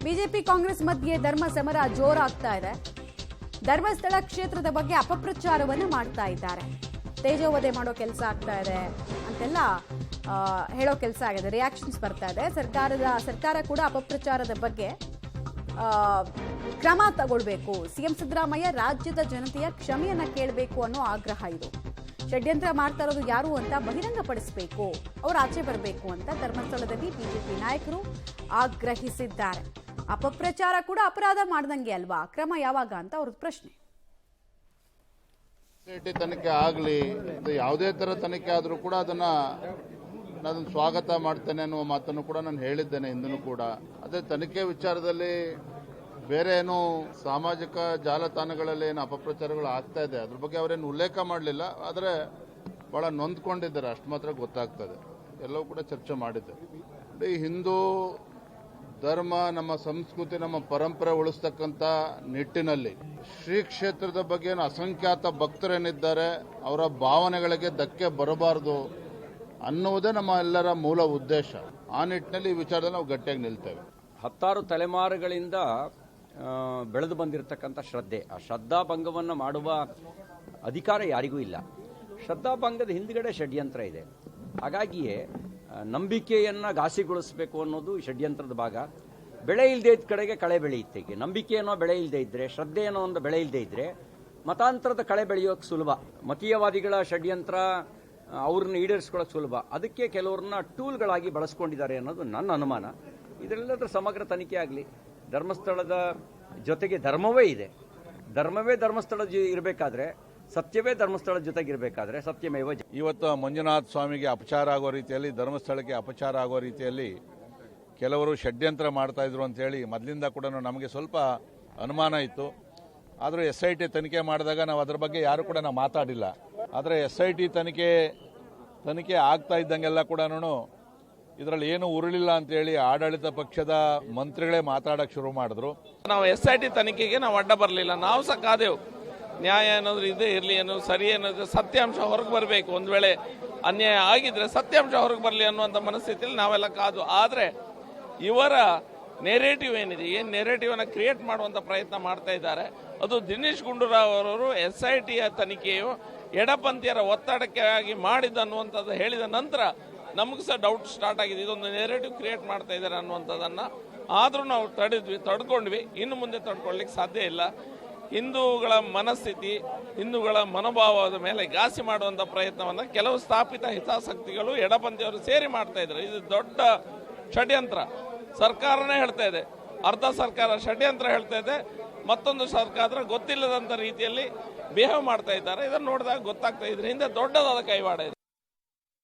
BJP Congress ಮಧ್ಯೆ ಧರ್ಮ ಸಮರ ಜೋರಾಗ್ತಾ ಇದೆ. ಧರ್ಮಸ್ಥಳ ಕ್ಷೇತ್ರದ ಬಗ್ಗೆ ಅಪಪ್ರಚಾರವನ್ನು ಮಾಡ್ತಾ ಇದ್ದಾರೆ. ತೇಜೋವಧೆ ಮಾಡೋ ಕೆಲಸ ಆಗ್ತಾ ಇದೆ ಅಂತೆಲ್ಲ ಹೇಳೋ ಕೆಲಸ ಆಗಿದೆ. ರಿಯಾಕ್ಷನ್ಸ್ ಬರ್ತಾ ಇದೆ. ಸರ್ಕಾರ ಕೂಡ ಅಪಪ್ರಚಾರದ ಬಗ್ಗೆ ಕ್ರಮ ತಗೊಳ್ಬೇಕು, ಸಿಎಂ ಸಿದ್ದರಾಮಯ್ಯ ರಾಜ್ಯದ ಜನತೆಯ ಕ್ಷಮೆಯನ್ನ ಕೇಳಬೇಕು ಅನ್ನೋ ಆಗ್ರಹ ಇದು. ಷಡ್ಯಂತ್ರ ಮಾಡ್ತಾ ಇರೋದು ಯಾರು ಅಂತ ಬಹಿರಂಗಪಡಿಸಬೇಕು, ಅವರು ಆಚೆ ಬರಬೇಕು ಅಂತ ಧರ್ಮಸ್ಥಳದಲ್ಲಿ ಬಿಜೆಪಿ ನಾಯಕರು ಆಗ್ರಹಿಸಿದ್ದಾರೆ. ಅಪಪ್ರಚಾರ ಕೂಡ ಅಪರಾಧ ಮಾಡ್ದಂಗೆ ಅಲ್ವಾ, ಕ್ರಮ ಯಾವಾಗ ಅಂತ ಅವ್ರದ್ದು ಪ್ರಶ್ನೆ. ತನಿಖೆ ಆಗಲಿ, ಯಾವುದೇ ತರ ತನಿಖೆ ಆದರೂ ಕೂಡ ನಾನು ಸ್ವಾಗತ ಮಾಡ್ತೇನೆ ಅನ್ನುವ ಮಾತನ್ನು ಕೂಡ ನಾನು ಹೇಳಿದ್ದೇನೆ ಹಿಂದೂ ಕೂಡ. ಅದೇ ತನಿಖೆ ವಿಚಾರದಲ್ಲಿ ಬೇರೆ ಏನು ಸಾಮಾಜಿಕ ಜಾಲತಾಣಗಳಲ್ಲಿ ಏನು ಅಪಪ್ರಚಾರಗಳು ಆಗ್ತಾ ಇದೆ ಅದ್ರ ಬಗ್ಗೆ ಅವರೇನು ಉಲ್ಲೇಖ ಮಾಡಲಿಲ್ಲ. ಆದರೆ ಬಹಳ ನೊಂದ್ಕೊಂಡಿದ್ದಾರೆ, ಅಷ್ಟು ಮಾತ್ರ ಗೊತ್ತಾಗ್ತದೆ. ಎಲ್ಲವೂ ಕೂಡ ಚರ್ಚೆ ಮಾಡಿದ್ದೆ. ಈ ಹಿಂದೂ ಧರ್ಮ, ನಮ್ಮ ಸಂಸ್ಕೃತಿ, ನಮ್ಮ ಪರಂಪರೆ ಉಳಿಸ್ತಕ್ಕಂಥ ನಿಟ್ಟಿನಲ್ಲಿ ಶ್ರೀ ಕ್ಷೇತ್ರದ ಬಗ್ಗೆ ಅಸಂಖ್ಯಾತ ಭಕ್ತರೇನಿದ್ದಾರೆ ಅವರ ಭಾವನೆಗಳಿಗೆ ಧಕ್ಕೆ ಬರಬಾರದು ಅನ್ನುವುದೇ ನಮ್ಮ ಎಲ್ಲರ ಮೂಲ ಉದ್ದೇಶ. ಆ ನಿಟ್ಟಿನಲ್ಲಿ ಈ ವಿಚಾರದಲ್ಲಿ ನಾವು ಗಟ್ಟಿಯಾಗಿ ನಿಲ್ತೇವೆ. ಹತ್ತಾರು ತಲೆಮಾರುಗಳಿಂದ ಬೆಳೆದು ಬಂದಿರತಕ್ಕಂಥ ಶ್ರದ್ಧೆ, ಆ ಶ್ರದ್ಧಾಭಂಗವನ್ನು ಮಾಡುವ ಅಧಿಕಾರ ಯಾರಿಗೂ ಇಲ್ಲ. ಶ್ರದ್ಧಾಭಂಗದ ಹಿಂದ್ಗಡೆ ಷಡ್ಯಂತ್ರ ಇದೆ. ಹಾಗಾಗಿಯೇ ನಂಬಿಕೆಯನ್ನು ಘಾಸಿಗೊಳಿಸಬೇಕು ಅನ್ನೋದು ಷಡ್ಯಂತ್ರದ ಭಾಗ. ಬೆಳೆ ಇಲ್ಲದೆ ಇದ್ದ ಕಡೆಗೆ ಕಳೆ ಬೆಳೆಯುತ್ತೆ. ನಂಬಿಕೆ ಅನ್ನೋ ಬೆಳೆ ಇಲ್ಲದೆ ಇದ್ದರೆ, ಶ್ರದ್ಧೆ ಅನ್ನೋ ಒಂದು ಬೆಳೆ ಇಲ್ಲದೆ ಇದ್ದರೆ ಮತಾಂತರದ ಕಳೆ ಬೆಳೆಯೋಕೆ ಸುಲಭ. ಮತೀಯವಾದಿಗಳ ಷಡ್ಯಂತ್ರ ಅವ್ರನ್ನ ಈಡೇರಿಸ್ಕೊಳ್ಳೋಕೆ ಸುಲಭ. ಅದಕ್ಕೆ ಕೆಲವ್ರನ್ನ ಟೂಲ್ಗಳಾಗಿ ಬಳಸ್ಕೊಂಡಿದ್ದಾರೆ ಅನ್ನೋದು ನನ್ನ ಅನುಮಾನ. ಇದರೆಲ್ಲದರ ಸಮಗ್ರ ತನಿಖೆ ಆಗಲಿ. ಧರ್ಮಸ್ಥಳದ ಜೊತೆಗೆ ಧರ್ಮವೇ ಇದೆ. ಧರ್ಮವೇ ಧರ್ಮಸ್ಥಳ ಇರಬೇಕಾದ್ರೆ, ಸತ್ಯವೇ ಧರ್ಮಸ್ಥಳದ ಜೊತೆಗಿರಬೇಕಾದ್ರೆ ಸತ್ಯಮೇವ. ಇವತ್ತು ಮಂಜುನಾಥ ಸ್ವಾಮಿಗೆ ಅಪಚಾರ ಆಗೋ ರೀತಿಯಲ್ಲಿ, ಧರ್ಮಸ್ಥಳಕ್ಕೆ ಅಪಚಾರ ಆಗೋ ರೀತಿಯಲ್ಲಿ ಕೆಲವರು ಷಡ್ಯಂತ್ರ ಮಾಡ್ತಾ ಇದ್ರು ಅಂತೇಳಿ ಮೊದಲಿಂದ ಕೂಡ ನಮಗೆ ಸ್ವಲ್ಪ ಅನುಮಾನ ಇತ್ತು. ಆದರೂ SIT ತನಿಖೆ ಮಾಡಿದಾಗ ನಾವು ಅದರ ಬಗ್ಗೆ ಯಾರು ಕೂಡ ನಾವು ಮಾತಾಡಿಲ್ಲ. ಆದರೆ SIT ತನಿಖೆ ಆಗ್ತಾ ಇದ್ದಂಗೆಲ್ಲ ಕೂಡ ಇದರಲ್ಲಿ ಏನು ಉರುಳಿಲ್ಲ ಅಂತೇಳಿ ಆಡಳಿತ ಪಕ್ಷದ ಮಂತ್ರಿಗಳೇ ಮಾತಾಡಕ್ಕೆ ಶುರು ಮಾಡಿದ್ರು. ನಾವು SIT ತನಿಖೆಗೆ ನಾವು ಅಡ್ಡ ಬರಲಿಲ್ಲ. ನಾವು ಸಹ ಕಾದೆವು. ನ್ಯಾಯ ಏನಾದರೂ ಇದೇ ಇರಲಿ, ಏನೋ ಸರಿ ಅನ್ನೋದು ಸತ್ಯಾಂಶ ಹೊರಗೆ ಬರಬೇಕು. ಒಂದು ವೇಳೆ ಅನ್ಯಾಯ ಆಗಿದ್ರೆ ಸತ್ಯಾಂಶ ಹೊರಗೆ ಬರಲಿ ಅನ್ನುವಂಥ ಮನಸ್ಥಿತಿಯಲ್ಲಿ ನಾವೆಲ್ಲ ಕಾದು. ಆದರೆ ಇವರ ನೆರೇಟಿವ್ ಏನಿದೆ, ಏನು ನೆರೇಟಿವ್ ಅನ್ನು ಕ್ರಿಯೇಟ್ ಮಾಡುವಂಥ ಪ್ರಯತ್ನ ಮಾಡ್ತಾ ಇದ್ದಾರೆ. ಅದು ದಿನೇಶ್ ಗುಂಡೂರಾವ್ ಅವರು SITಯ ತನಿಖೆಯು ಎಡಪಂಥೀಯರ ಒತ್ತಡಕ್ಕಾಗಿ ಮಾಡಿದ್ದು ಅನ್ನುವಂಥದ್ದು ಹೇಳಿದ ನಂತರ ನಮಗೂ ಸಹ ಡೌಟ್ ಸ್ಟಾರ್ಟ್ ಆಗಿದೆ. ಇದೊಂದು ನೆರೇಟಿವ್ ಕ್ರಿಯೇಟ್ ಮಾಡ್ತಾ ಇದ್ದಾರೆ ಅನ್ನುವಂಥದ್ದನ್ನು. ಆದರೂ ನಾವು ತಡ್ಕೊಂಡ್ವಿ. ಇನ್ನು ಮುಂದೆ ತಡ್ಕೊಳ್ಳಿಕ್ಕೆ ಸಾಧ್ಯ ಇಲ್ಲ. ಹಿಂದೂಗಳ ಮನಸ್ಥಿತಿ, ಹಿಂದೂಗಳ ಮನೋಭಾವದ ಮೇಲೆ ಘಾಸಿ ಮಾಡುವಂಥ ಪ್ರಯತ್ನವನ್ನು ಕೆಲವು ಸ್ಥಾಪಿತ ಹಿತಾಸಕ್ತಿಗಳು ಎಡಪಂಥೀಯವರು ಸೇರಿ ಮಾಡ್ತಾ ಇದ್ದಾರೆ. ಇದು ದೊಡ್ಡ ಷಡ್ಯಂತ್ರ. ಸರ್ಕಾರನೇ ಹೇಳ್ತಾ ಇದೆ, ಅರ್ಧ ಸರ್ಕಾರ ಷಡ್ಯಂತ್ರ ಹೇಳ್ತಾ ಇದೆ, ಮತ್ತೊಂದು ಸರ್ಕಾರ ಗೊತ್ತಿಲ್ಲದಂಥ ರೀತಿಯಲ್ಲಿ ಬಿಹೇವ್ ಮಾಡ್ತಾ ಇದ್ದಾರೆ. ಇದನ್ನು ನೋಡಿದಾಗ ಗೊತ್ತಾಗ್ತಾ ಇದ್ರೆ ಹಿಂದೆ ದೊಡ್ಡದಾದ ಕೈವಾಡ ಇದೆ.